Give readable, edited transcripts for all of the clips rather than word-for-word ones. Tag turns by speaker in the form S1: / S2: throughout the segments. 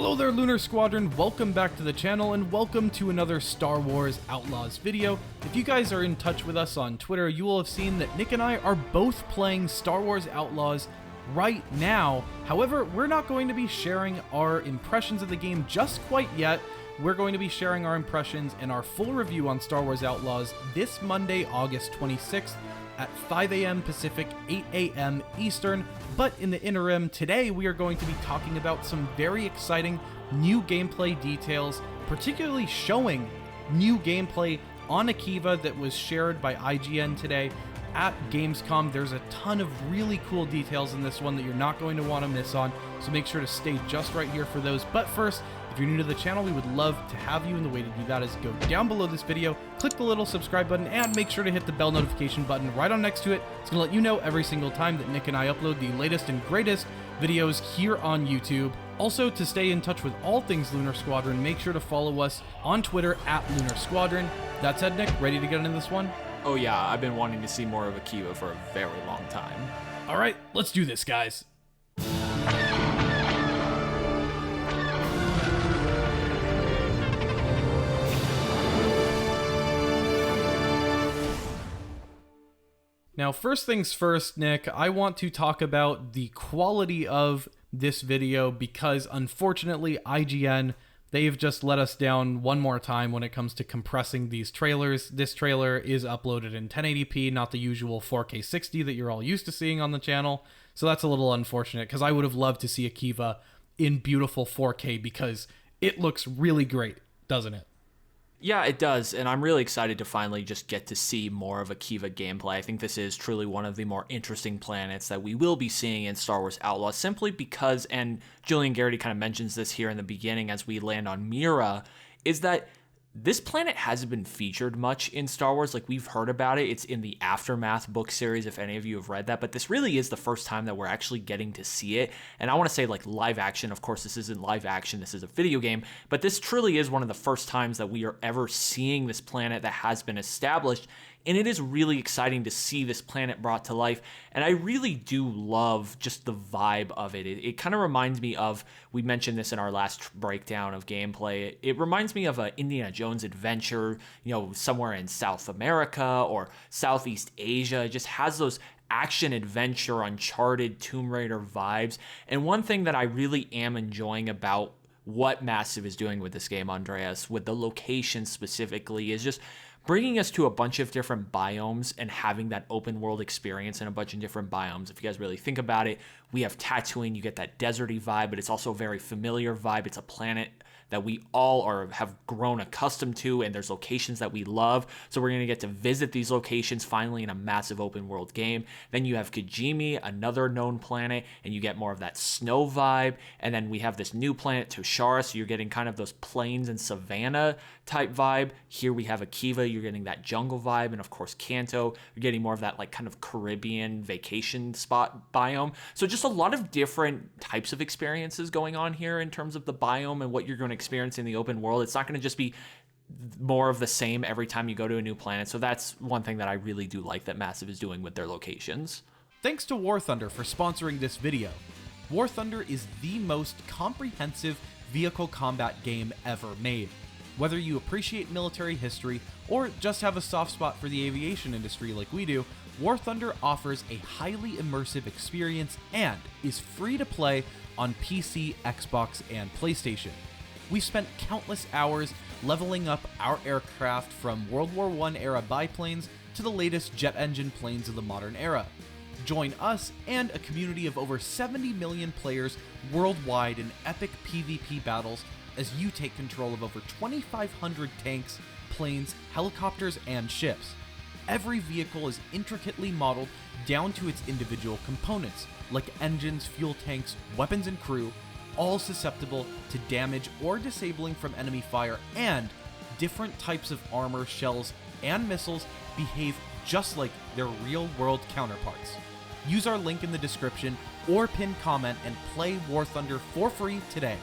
S1: Hello there, Lunar Squadron, welcome back to the channel, and welcome to another Star Wars Outlaws video. If you guys are in touch with us on Twitter, you will have seen that Nick and I are both playing Star Wars Outlaws right now. However, we're not going to be sharing our impressions of the game just quite yet. We're going to be sharing our impressions and our full review on Star Wars Outlaws this Monday, August 26th at 5 a.m. Pacific, 8 a.m. Eastern. But in the interim, today we are going to be talking about some very exciting new gameplay details, particularly showing new gameplay on Akiva that was shared by IGN today at Gamescom. There's a ton of really cool details in this one that you're not going to want to miss on, so make sure to stay just right here for those. But first, if you're new to the channel, we would love to have you, and the way to do that is go down below this video, click the little subscribe button, and make sure to hit the bell notification button right on next to it. It's going to let you know every single time that Nick and I upload the latest and greatest videos here on YouTube. Also, to stay in touch with all things Lunar Squadron, make sure to follow us on Twitter at Lunar Squadron. That said, Nick, ready to get into this one?
S2: Oh yeah, I've been wanting to see more of Akiva for a very long time.
S1: Alright, let's do this, guys. Now, first things first, Nick, I want to talk about the quality of this video because, unfortunately, IGN, they've just let us down one more time when it comes to compressing these trailers. This trailer is uploaded in 1080p, not the usual 4K 60 that you're all used to seeing on the channel. So that's a little unfortunate because I would have loved to see Akiva in beautiful 4K because it looks really great, doesn't it?
S2: Yeah, it does, and I'm really excited to finally just get to see more of Akiva gameplay. I think this is truly one of the more interesting planets that we will be seeing in Star Wars Outlaws, simply because, and Julian Garrity kind of mentions this here in the beginning as we land on Myrra, is that this planet hasn't been featured much in Star Wars. Like, we've heard about it. It's in the Aftermath book series, if any of you have read that. But this really is the first time that we're actually getting to see it. And I want to say, like, live action. Of course, this isn't live action. This is a video game. But this truly is one of the first times that we are ever seeing this planet that has been established. And it is really exciting to see this planet brought to life. And I really do love just the vibe of it. It kind of reminds me of, we mentioned this in our last breakdown of gameplay, it reminds me of an Indiana Jones adventure, you know, somewhere in South America or Southeast Asia. It just has those action adventure, Uncharted, Tomb Raider vibes. And one thing that I really am enjoying about what Massive is doing with this game, Andreas, with the location specifically, is just bringing us to a bunch of different biomes and having that open world experience in a bunch of different biomes. If you guys really think about it, we have Tatooine, you get that deserty vibe, but it's also a very familiar vibe. It's a planet that we all have grown accustomed to, and there's locations that we love. So we're going to get to visit these locations finally in a massive open world game. Then you have Kijimi, another known planet, and you get more of that snow vibe. And then we have this new planet, Toshara, so you're getting kind of those plains and savanna type vibe. Here we have Akiva, you're getting that jungle vibe, and of course Canto, you're getting more of that like kind of Caribbean vacation spot biome. So just a lot of different types of experiences going on here in terms of the biome and what you're going to experience in the open world. It's not going to just be more of the same every time you go to a new planet. So that's one thing that I really do like that Massive is doing with their locations.
S1: Thanks to War Thunder for sponsoring this video. War Thunder is the most comprehensive vehicle combat game ever made. Whether you appreciate military history or just have a soft spot for the aviation industry like we do, War Thunder offers a highly immersive experience and is free to play on PC, Xbox, and PlayStation. We've spent countless hours leveling up our aircraft from World War I era biplanes to the latest jet engine planes of the modern era. Join us and a community of over 70 million players worldwide in epic PvP battles as you take control of over 2,500 tanks, planes, helicopters, and ships. Every vehicle is intricately modeled down to its individual components, like engines, fuel tanks, weapons, and crew, all susceptible to damage or disabling from enemy fire, and different types of armor, shells, and missiles behave just like their real-world counterparts. Use our link in the description or pinned comment and play War Thunder for free today.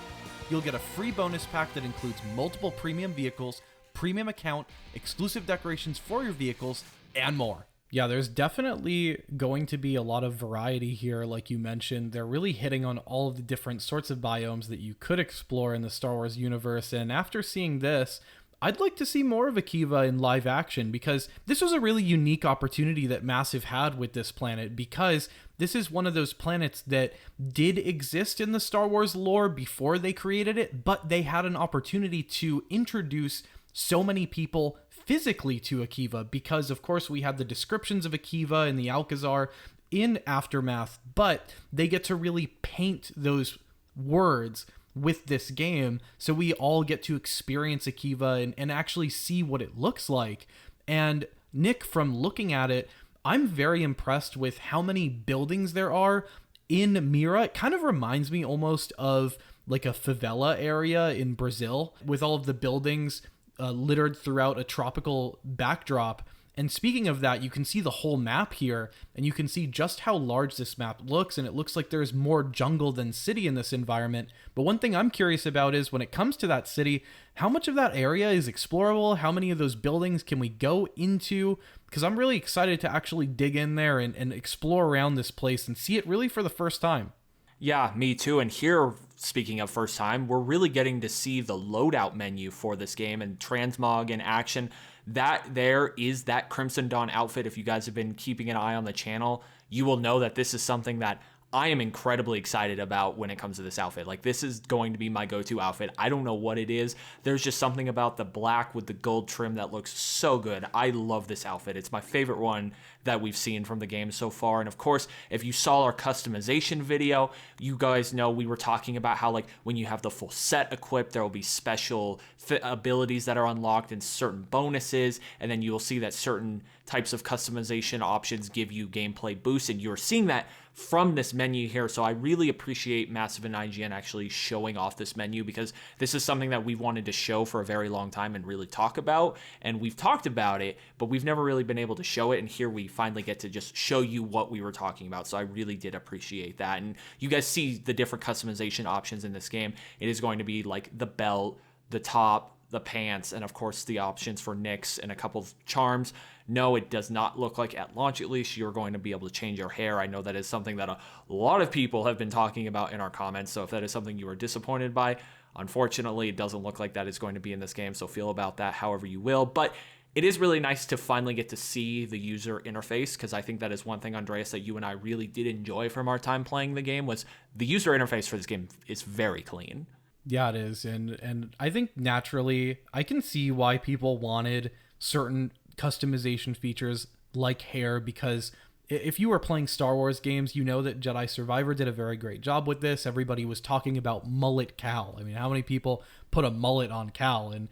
S1: You'll get a free bonus pack that includes multiple premium vehicles, premium account, exclusive decorations for your vehicles, and more. Yeah, there's definitely going to be a lot of variety here, like you mentioned. They're really hitting on all of the different sorts of biomes that you could explore in the Star Wars universe. And after seeing this, I'd like to see more of Akiva in live action, because this was a really unique opportunity that Massive had with this planet, because this is one of those planets that did exist in the Star Wars lore before they created it, but they had an opportunity to introduce so many people physically to Akiva, because of course we had the descriptions of Akiva and the Alcazar in Aftermath, but they get to really paint those words with this game, so we all get to experience Akiva and actually see what it looks like. And Nick, from looking at it, I'm very impressed with how many buildings there are in Myrra. It kind of reminds me almost of like a favela area in Brazil, with all of the buildings littered throughout a tropical backdrop. And speaking of that, you can see the whole map here, and you can see just how large this map looks, and it looks like there's more jungle than city in this environment. But one thing I'm curious about is, when it comes to that city, how much of that area is explorable? How many of those buildings can we go into? Because I'm really excited to actually dig in there and explore around this place and see it really for the first time.
S2: Yeah, me too. And here, speaking of first time, we're really getting to see the loadout menu for this game and transmog in action. That there is that Crimson Dawn outfit. If you guys have been keeping an eye on the channel, you will know that this is something that I am incredibly excited about when it comes to this outfit. Like, this is going to be my go-to outfit. I don't know what it is. There's just something about the black with the gold trim that looks so good. I love this outfit. It's my favorite one that we've seen from the game so far. And of course, if you saw our customization video, you guys know we were talking about how, like, when you have the full set equipped, there will be special abilities that are unlocked and certain bonuses. And then you will see that certain types of customization options give you gameplay boosts. And you're seeing that from this menu here. So I really appreciate Massive and IGN actually showing off this menu, because this is something that we've wanted to show for a very long time and really talk about. And we've talked about it, but we've never really been able to show it. And here we finally get to just show you what we were talking about. So I really did appreciate that. And you guys see the different customization options in this game. It is going to be like the belt, the top, the pants, and of course the options for nicks and a couple of charms. No, it does not look like, at launch at least, you're going to be able to change your hair. I know that is something that a lot of people have been talking about in our comments, so if that is something you are disappointed by, unfortunately it doesn't look like that is going to be in this game, so feel about that however you will. But it is really nice to finally get to see the user interface, because I think that is one thing, Andreas, that you and I really did enjoy from our time playing the game, was the user interface for this game is very clean.
S1: Yeah, it is. And I think naturally I can see why people wanted certain customization features like hair, because if you were playing Star Wars games, you know that Jedi Survivor did a very great job with this. Everybody was talking about mullet Cal. I mean, how many people put a mullet on Cal? And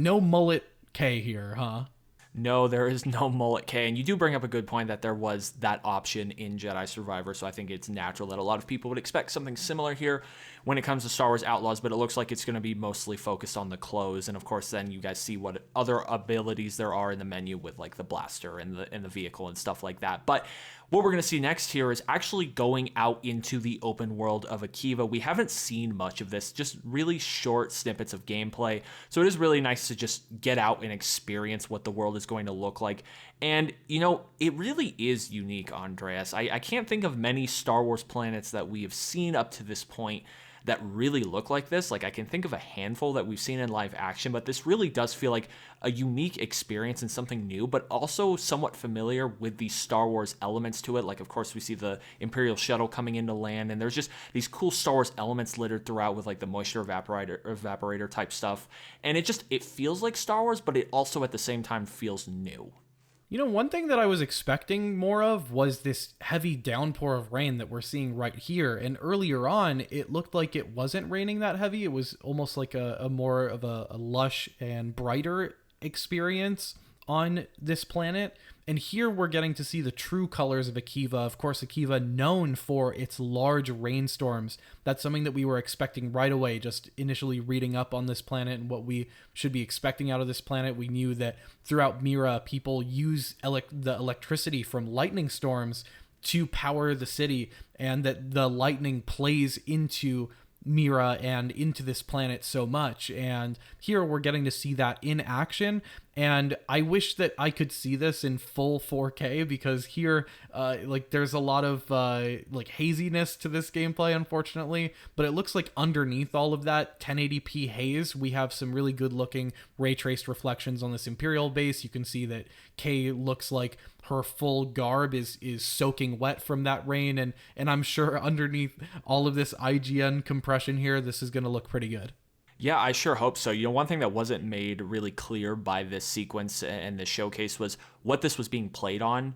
S1: no mullet K here, huh?
S2: No, there is no mullet K. And you do bring up a good point that there was that option in Jedi Survivor, so I think it's natural that a lot of people would expect something similar here when it comes to Star Wars Outlaws, but it looks like it's going to be mostly focused on the clothes. And of course, then you guys see what other abilities there are in the menu with like the blaster and the vehicle and stuff like that. But what we're going to see next here is actually going out into the open world of Akiva. We haven't seen much of this, just really short snippets of gameplay. So it is really nice to just get out and experience what the world is going to look like. And, you know, it really is unique, Andreas. I can't think of many Star Wars planets that we have seen up to this point that really look like this. Like, I can think of a handful that we've seen in live action, but this really does feel like a unique experience and something new, but also somewhat familiar with the Star Wars elements to it. Like, of course, we see the Imperial shuttle coming into land, and there's just these cool Star Wars elements littered throughout with like the moisture evaporator type stuff. And it feels like Star Wars, but it also at the same time feels new.
S1: You know, one thing that I was expecting more of was this heavy downpour of rain that we're seeing right here. And earlier on, it looked like it wasn't raining that heavy. It was almost like a more of a lush and brighter experience on this planet. And here we're getting to see the true colors of Akiva. Of course, Akiva known for its large rainstorms. That's something that we were expecting right away, just initially reading up on this planet and what we should be expecting out of this planet. We knew that throughout Myrra, people use the electricity from lightning storms to power the city, and that the lightning plays into Myrra and into this planet so much. And here we're getting to see that in action. And I wish that I could see this in full 4K, because here, there's a lot of haziness to this gameplay, unfortunately. But it looks like underneath all of that 1080p haze, we have some really good looking ray traced reflections on this Imperial base. You can see that Kay looks like her full garb is soaking wet from that rain, and I'm sure underneath all of this IGN compression here, this is going to look pretty good.
S2: Yeah, I sure hope so. One thing that wasn't made really clear by this sequence and this showcase was what this was being played on.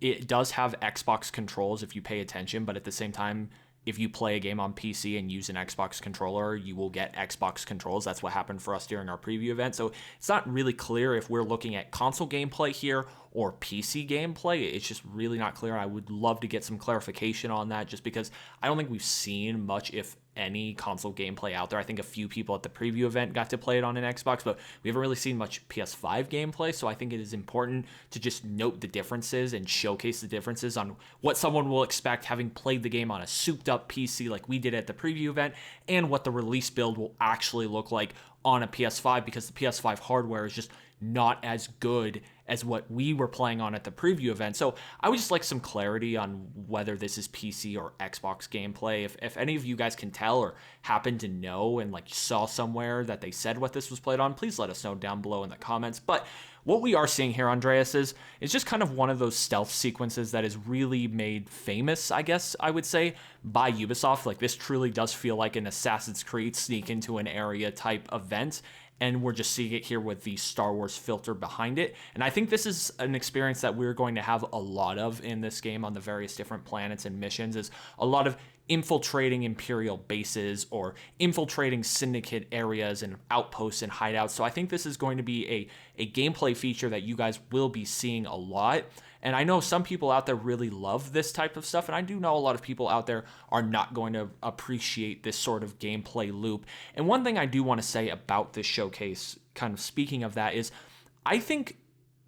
S2: It does have Xbox controls if you pay attention, but at the same time, if you play a game on PC and use an Xbox controller, you will get Xbox controls. That's what happened for us during our preview event. So it's not really clear if we're looking at console gameplay here or PC gameplay. It's just really not clear. I would love to get some clarification on that, just because I don't think we've seen much, if any, console gameplay out there. I think a few people at the preview event got to play it on an Xbox, but we haven't really seen much PS5 gameplay. So I think it is important to just note the differences and showcase the differences on what someone will expect having played the game on a souped up PC like we did at the preview event, and what the release build will actually look like on a PS5, because the PS5 hardware is just not as good as what we were playing on at the preview event. So I would just like some clarity on whether this is PC or Xbox gameplay. If any of you guys can tell or happen to know and saw somewhere that they said what this was played on, please let us know down below in the comments. But what we are seeing here, Andreas, is just kind of one of those stealth sequences that is really made famous, I guess I would say, by Ubisoft. This truly does feel like an Assassin's Creed sneak into an area type event. And we're just seeing it here with the Star Wars filter behind it. And I think this is an experience that we're going to have a lot of in this game on the various different planets and missions, is a lot of infiltrating Imperial bases or infiltrating syndicate areas and outposts and hideouts. So I think this is going to be a gameplay feature that you guys will be seeing a lot. And I know some people out there really love this type of stuff, and I do know a lot of people out there are not going to appreciate this sort of gameplay loop. And one thing I do want to say about this showcase, kind of speaking of that, is I think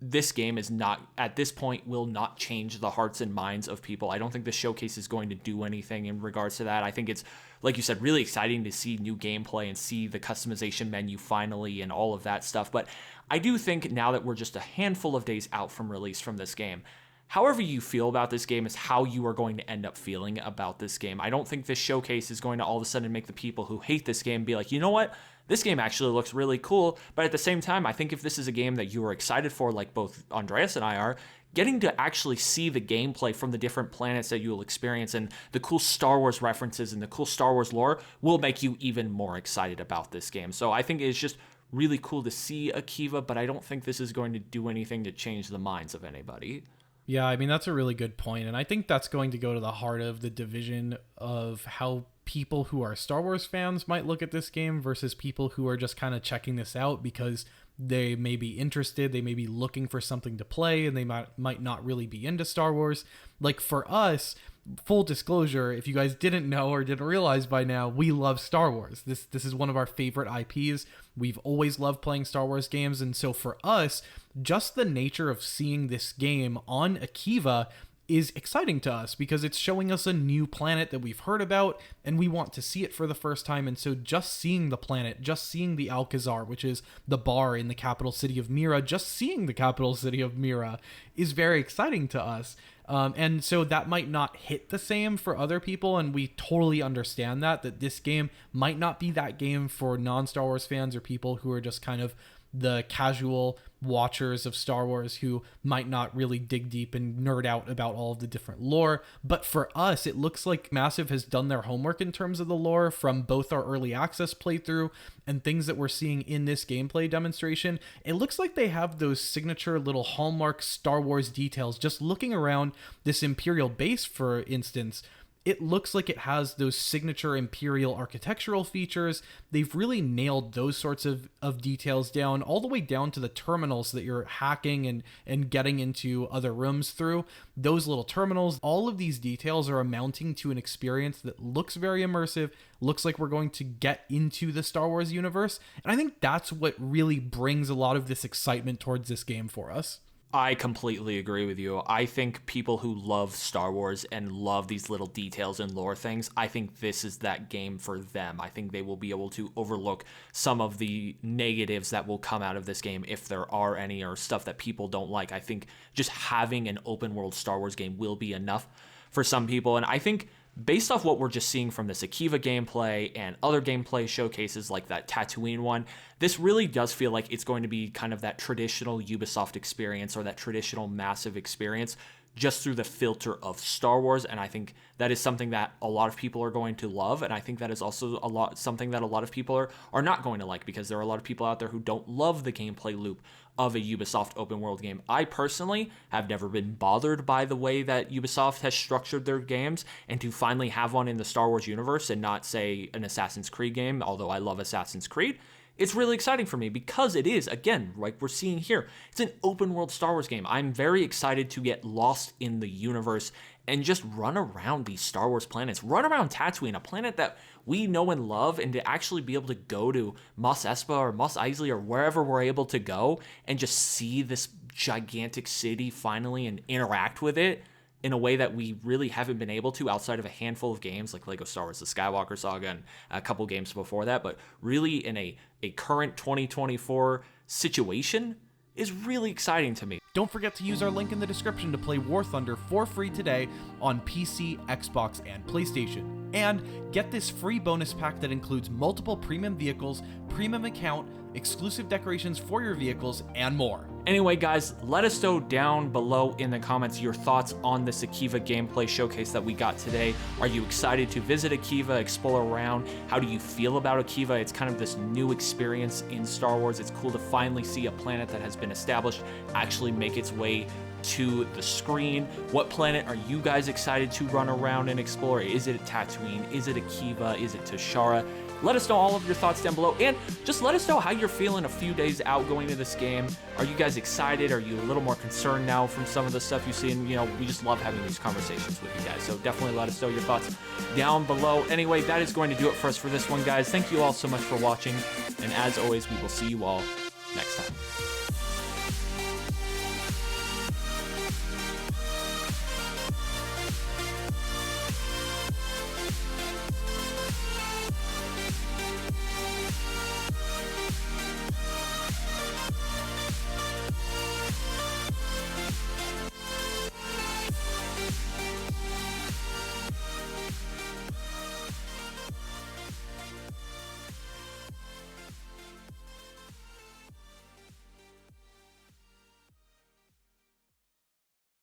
S2: this game is not, at this point, will not change the hearts and minds of people. I don't think the showcase is going to do anything in regards to that. I think it's, like you said, really exciting to see new gameplay and see the customization menu finally and all of that stuff. But I do think now that we're just a handful of days out from release from this game, however you feel about this game is how you are going to end up feeling about this game. I don't think this showcase is going to all of a sudden make the people who hate this game be like, you know what? This game actually looks really cool. But at the same time, I think if this is a game that you are excited for, like both Andreas and I are, getting to actually see the gameplay from the different planets that you will experience and the cool Star Wars references and the cool Star Wars lore will make you even more excited about this game. So I think it's just really cool to see Akiva, but I don't think this is going to do anything to change the minds of anybody.
S1: Yeah, I mean, that's a really good point, and I think that's going to go to the heart of the division of how people who are Star Wars fans might look at this game versus people who are just kind of checking this out because they may be interested, they may be looking for something to play, and they might not really be into Star Wars. Like for us, full disclosure, if you guys didn't know or didn't realize by now, we love Star Wars. This is one of our favorite IPs. We've always loved playing Star Wars games, and so for us, just the nature of seeing this game on Akiva is exciting to us because it's showing us a new planet that we've heard about and we want to see it for the first time. And so just seeing the planet, just seeing the Alcazar, which is the bar in the capital city of Myrra, just seeing the capital city of Myrra is very exciting to us. And so that might not hit the same for other people, and we totally understand that this game might not be that game for non-Star Wars fans or people who are just kind of the casual watchers of Star Wars who might not really dig deep and nerd out about all of the different lore. But for us, it looks like Massive has done their homework in terms of the lore from both our early access playthrough and things that we're seeing in this gameplay demonstration. It looks like they have those signature little hallmark Star Wars details. Just looking around this Imperial base, for instance, it looks like it has those signature Imperial architectural features. They've really nailed those sorts of details down, all the way down to the terminals that you're hacking and getting into other rooms through. Those little terminals, all of these details are amounting to an experience that looks very immersive, looks like we're going to get into the Star Wars universe. And I think that's what really brings a lot of this excitement towards this game for us.
S2: I completely agree with you. I think people who love Star Wars and love these little details and lore things, I think this is that game for them. I think they will be able to overlook some of the negatives that will come out of this game, if there are any, or stuff that people don't like. I think just having an open world Star Wars game will be enough for some people. And I think based off what we're just seeing from this Akiva gameplay and other gameplay showcases like that Tatooine one, this really does feel like it's going to be kind of that traditional Ubisoft experience, or that traditional massive experience, just through the filter of Star Wars. And I think that is something that a lot of people are going to love. And I think that is also something that a lot of people are not going to like, because there are a lot of people out there who don't love the gameplay loop of a Ubisoft open world game. I personally have never been bothered by the way that Ubisoft has structured their games, and to finally have one in the Star Wars universe and not, say, an Assassin's Creed game, although I love Assassin's Creed, it's really exciting for me, because it is, again, like we're seeing here, it's an open world Star Wars game. I'm very excited to get lost in the universe and just run around these Star Wars planets, run around Tatooine, a planet that we know and love, and to actually be able to go to Mos Espa or Mos Eisley or wherever we're able to go and just see this gigantic city finally and interact with it in a way that we really haven't been able to outside of a handful of games like Lego Star Wars The Skywalker Saga and a couple games before that, but really in a current 2024 situation is really exciting to me.
S1: Don't forget to use our link in the description to play War Thunder for free today on PC, Xbox, and PlayStation. And get this free bonus pack that includes multiple premium vehicles, premium account, exclusive decorations for your vehicles, and more.
S2: Anyway, guys, let us know down below in the comments your thoughts on this Akiva gameplay showcase that we got today. Are you excited to visit Akiva, explore around? How do you feel about Akiva? It's kind of this new experience in Star Wars. It's cool to finally see a planet that has been established actually make its way to the screen. What planet are you guys excited to run around and explore? Is it Tatooine? Is it Akiva? Is it Tashara? Let us know all of your thoughts down below, and just let us know how you're feeling a few days out going to this game. Are you guys excited? Are you a little more concerned now from some of the stuff you've seen? You know, we just love having these conversations with you guys, so definitely let us know your thoughts down below. Anyway, that is going to do it for us for this one, guys. Thank you all so much for watching, and as always, we will see you all next time.